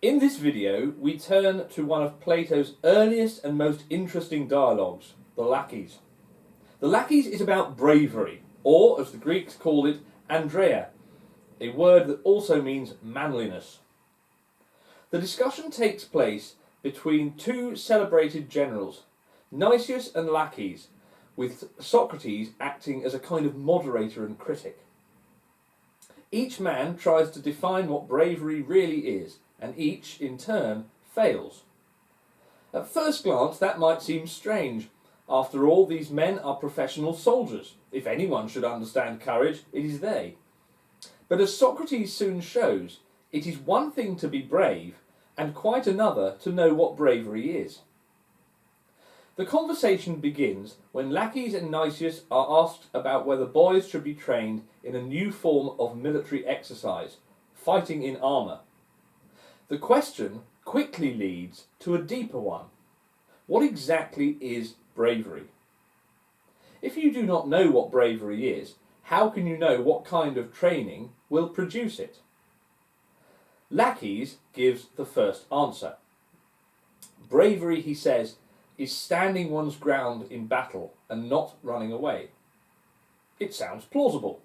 In this video, we turn to one of Plato's earliest and most interesting dialogues, the Laches. The Laches is about bravery, or as the Greeks called it, andreia, a word that also means manliness. The discussion takes place between two celebrated generals, Nicias and Laches, with Socrates acting as a kind of moderator and critic. Each man tries to define what bravery really is, and each, in turn, fails. At first glance, that might seem strange. After all, these men are professional soldiers. If anyone should understand courage, it is they. But as Socrates soon shows, it is one thing to be brave, and quite another to know what bravery is. The conversation begins when Laches and Nicias are asked about whether boys should be trained in a new form of military exercise, fighting in armour. The question quickly leads to a deeper one. What exactly is bravery? If you do not know what bravery is, how can you know what kind of training will produce it? Laches gives the first answer. Bravery, he says, is standing one's ground in battle and not running away. It sounds plausible,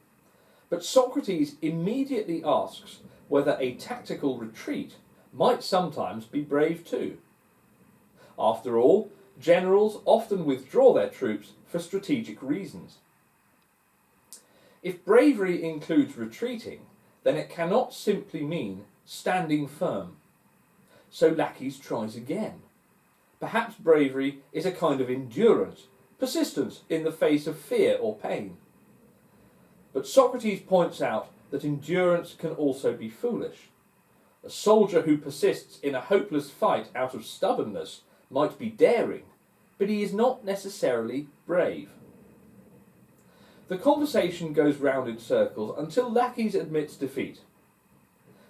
but Socrates immediately asks whether a tactical retreat might sometimes be brave too. After all, generals often withdraw their troops for strategic reasons. If bravery includes retreating, then it cannot simply mean standing firm. So Laches tries again. Perhaps bravery is a kind of endurance, persistence in the face of fear or pain. But Socrates points out that endurance can also be foolish. A soldier who persists in a hopeless fight out of stubbornness might be daring, but he is not necessarily brave. The conversation goes round in circles until Laches admits defeat.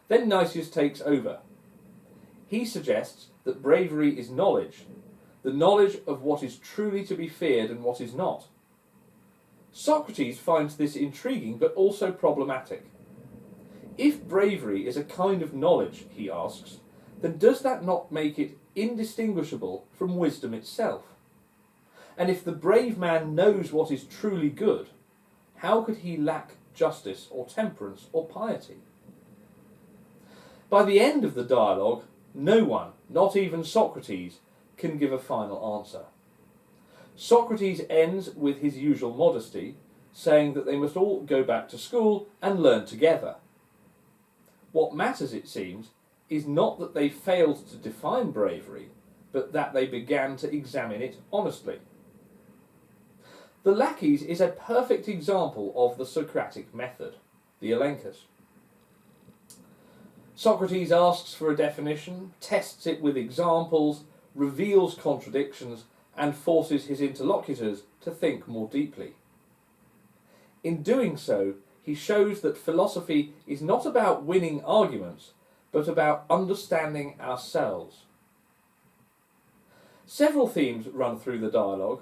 Then Nicias takes over. He suggests that bravery is knowledge, the knowledge of what is truly to be feared and what is not. Socrates finds this intriguing but also problematic. If bravery is a kind of knowledge, he asks, then does that not make it indistinguishable from wisdom itself? And if the brave man knows what is truly good, how could he lack justice or temperance or piety? By the end of the dialogue, no one, not even Socrates, can give a final answer. Socrates ends with his usual modesty, saying that they must all go back to school and learn together. What matters, it seems, is not that they failed to define bravery, but that they began to examine it honestly. The Laches is a perfect example of the Socratic method, the elenchus. Socrates asks for a definition, tests it with examples, reveals contradictions, and forces his interlocutors to think more deeply. In doing so, he shows that philosophy is not about winning arguments, but about understanding ourselves. Several themes run through the dialogue.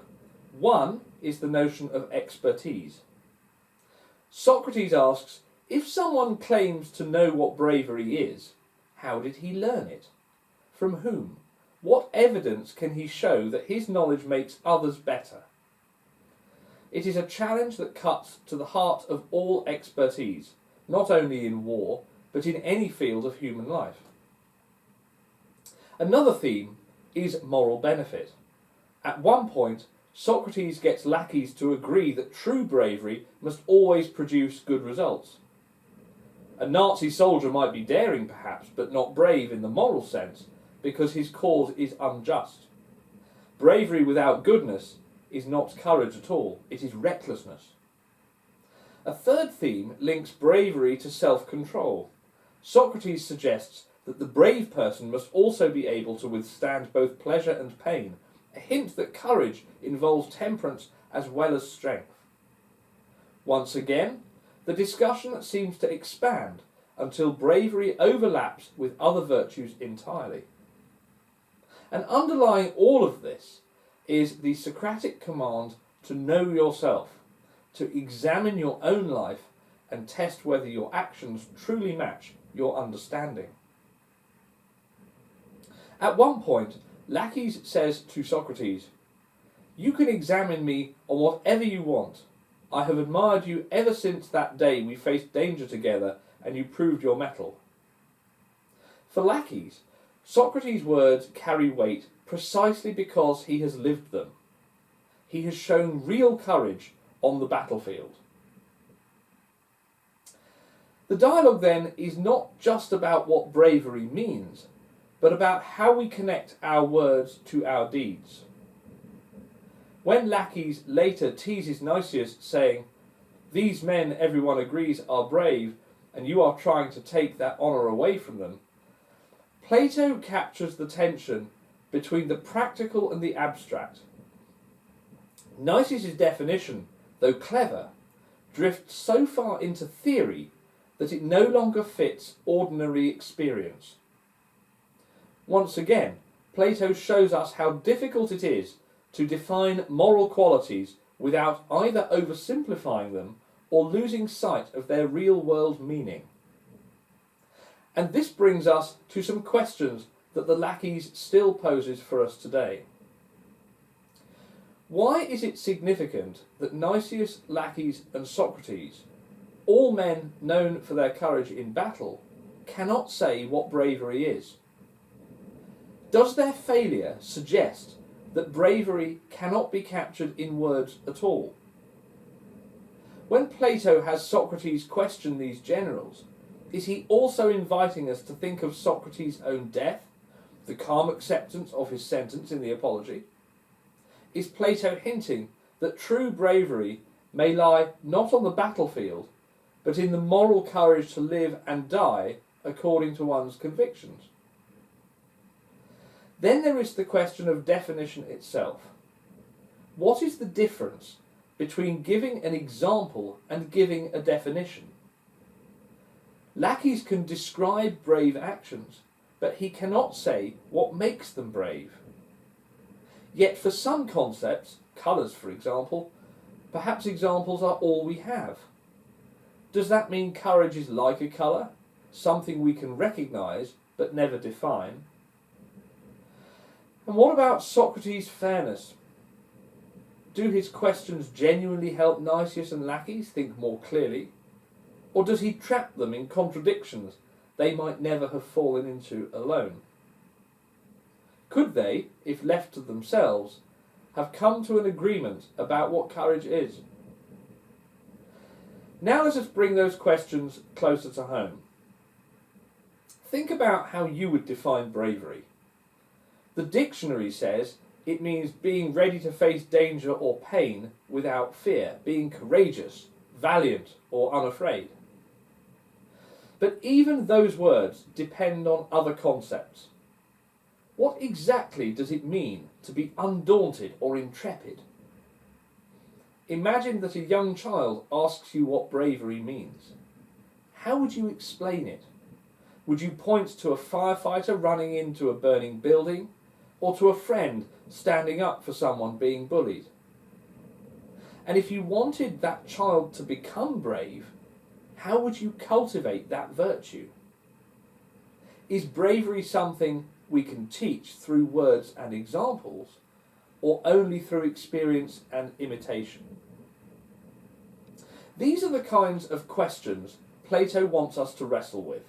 One is the notion of expertise. Socrates asks, if someone claims to know what bravery is, how did he learn it? From whom? What evidence can he show that his knowledge makes others better? It is a challenge that cuts to the heart of all expertise, not only in war, but in any field of human life. Another theme is moral benefit. At one point, Socrates gets Laches to agree that true bravery must always produce good results. A Nazi soldier might be daring perhaps, but not brave in the moral sense, because his cause is unjust. Bravery without goodness is not courage at all, it is recklessness. A third theme links bravery to self-control. Socrates suggests that the brave person must also be able to withstand both pleasure and pain, a hint that courage involves temperance as well as strength. Once again, the discussion seems to expand until bravery overlaps with other virtues entirely. And underlying all of this is the Socratic command to know yourself, to examine your own life and test whether your actions truly match your understanding. At one point, Laches says to Socrates, "You can examine me on whatever you want. I have admired you ever since that day we faced danger together and you proved your mettle." For Laches, Socrates' words carry weight precisely because he has lived them. He has shown real courage on the battlefield. The dialogue then is not just about what bravery means, but about how we connect our words to our deeds. When Laches later teases Nicias, saying, "These men everyone agrees are brave, and you are trying to take that honour away from them," Plato captures the tension between the practical and the abstract. Nicias' definition, though clever, drifts so far into theory that it no longer fits ordinary experience. Once again, Plato shows us how difficult it is to define moral qualities without either oversimplifying them or losing sight of their real-world meaning. And this brings us to some questions that the Laches still poses for us today. Why is it significant that Nicias, Laches and Socrates, all men known for their courage in battle, cannot say what bravery is? Does their failure suggest that bravery cannot be captured in words at all? When Plato has Socrates question these generals, is he also inviting us to think of Socrates' own death, the calm acceptance of his sentence in the Apology? Is Plato hinting that true bravery may lie not on the battlefield, but in the moral courage to live and die according to one's convictions? Then there is the question of definition itself. What is the difference between giving an example and giving a definition? Laches can describe brave actions, but he cannot say what makes them brave. Yet for some concepts, colours for example, perhaps examples are all we have. Does that mean courage is like a colour, something we can recognise but never define? And what about Socrates' fairness? Do his questions genuinely help Nicias and Laches think more clearly? Or does he trap them in contradictions they might never have fallen into alone? Could they, if left to themselves, have come to an agreement about what courage is? Now let us bring those questions closer to home. Think about how you would define bravery. The dictionary says it means being ready to face danger or pain without fear, being courageous, valiant or unafraid. But even those words depend on other concepts. What exactly does it mean to be undaunted or intrepid? Imagine that a young child asks you what bravery means. How would you explain it? Would you point to a firefighter running into a burning building, or to a friend standing up for someone being bullied? And if you wanted that child to become brave, how would you cultivate that virtue? Is bravery something we can teach through words and examples, or only through experience and imitation? These are the kinds of questions Plato wants us to wrestle with.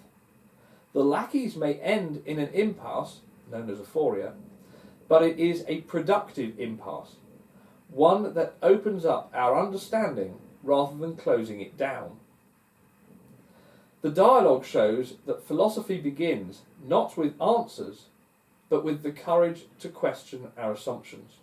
The Laches may end in an impasse, known as aphoria, but it is a productive impasse, one that opens up our understanding rather than closing it down. The dialogue shows that philosophy begins not with answers, but with the courage to question our assumptions.